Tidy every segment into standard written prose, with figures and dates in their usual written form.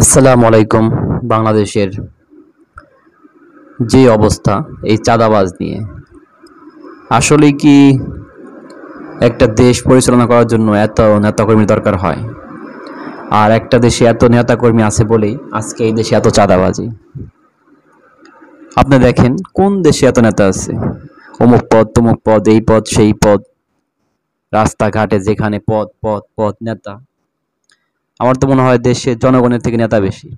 আসসালামু আলাইকুম। বাংলাদেশের যে অবস্থা এই চাঁদাবাজ নিয়ে, আসলে কি একটা দেশ পরিচালনা করার জন্য এত নেতাকর্মীর দরকার হয়? আর একটা দেশে এত নেতাকর্মী আছে বলেই আজকে এই দেশে এত চাঁদাবাজি। আপনি দেখেন কোন দেশে এত নেতা আছে? অমুক পদ তমুক পদ, এই পদ সেই পদ, রাস্তাঘাটে যেখানে পদ পদ পদ নেতা। আমার তো মনে হয় দেশের জনগণের থেকে নেতা বেশি,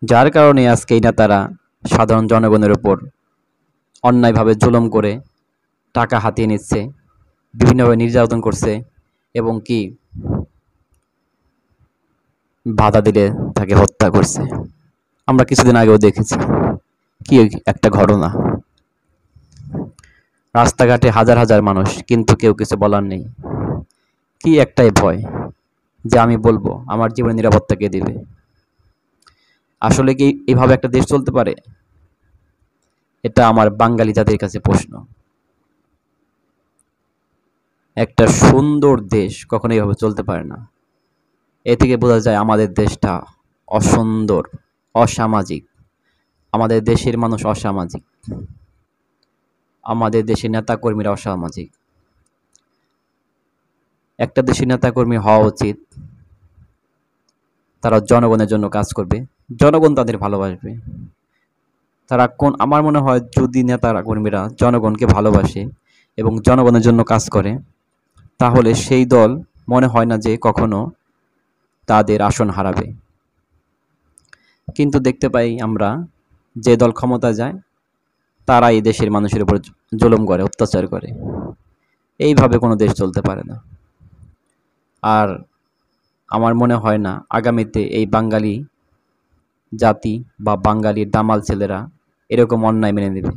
যার কারণে আজকে এই নেতারা সাধারণ জনগণের উপর অন্যায়ভাবে জুলুম করে টাকা হাতিয়ে নিচ্ছে, বিভিন্নভাবে নির্যাতন করছে এবং কি বাধা দিলে তাকে হত্যা করছে। আমরা কিছুদিন আগেও দেখেছি কি একটা ঘটনা, রাস্তাঘাটে হাজার হাজার মানুষ কিন্তু কেউ কিছু বলার নেই। কি একটাই ভয় যে আমি বলবো আমার জীবনের নিরাপত্তা কে দিবে? আসলে কি এইভাবে একটা দেশ চলতে পারে? এটা আমার বাঙালি জাতির কাছে প্রশ্ন। একটা সুন্দর দেশ কখনো এইভাবে চলতে পারে না। এ থেকে বোঝা যায় আমাদের দেশটা অসুন্দর, অসামাজিক। আমাদের দেশের মানুষ অসামাজিক, আমাদের দেশের নেতাকর্মীরা অসামাজিক। একটা দেশের নেতাকর্মী হওয়া উচিত তারা জনগণের জন্য কাজ করবে, জনগণ তাদের ভালোবাসবে। তারা আমার মনে হয় যদি নেতারা কর্মীরা জনগণকে ভালোবাসে এবং জনগণের জন্য কাজ করে, তাহলে সেই দল মনে হয় না যে কখনো তাদের আসন হারাবে। কিন্তু দেখতে পাই আমরা, যে দল ক্ষমতায় যায় তারা এই দেশের মানুষের উপর জুলুম করে, অত্যাচার করে। এইভাবে কোনো দেশ চলতে পারে না। আর আমার মনে হয় না আগামীতে এই বাঙালি জাতি বা বাঙালির দামাল ছেলেরা এরকম অন্যায় মেনে নেবে।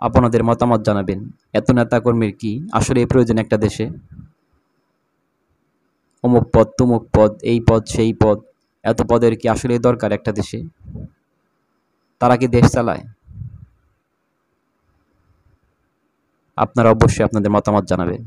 আপনাদের মতামত জানাবেন। এত নেতাকর্মীর কি আসলে প্রয়োজন একটা দেশে? অমুক পদ তমুক পদ, এই পদ সেই পদ, এত পদের কি আসলে দরকার একটা দেশে? তারা কি দেশ চালায়? আপনারা অবশ্যই আপনাদের মতামত জানাবেন।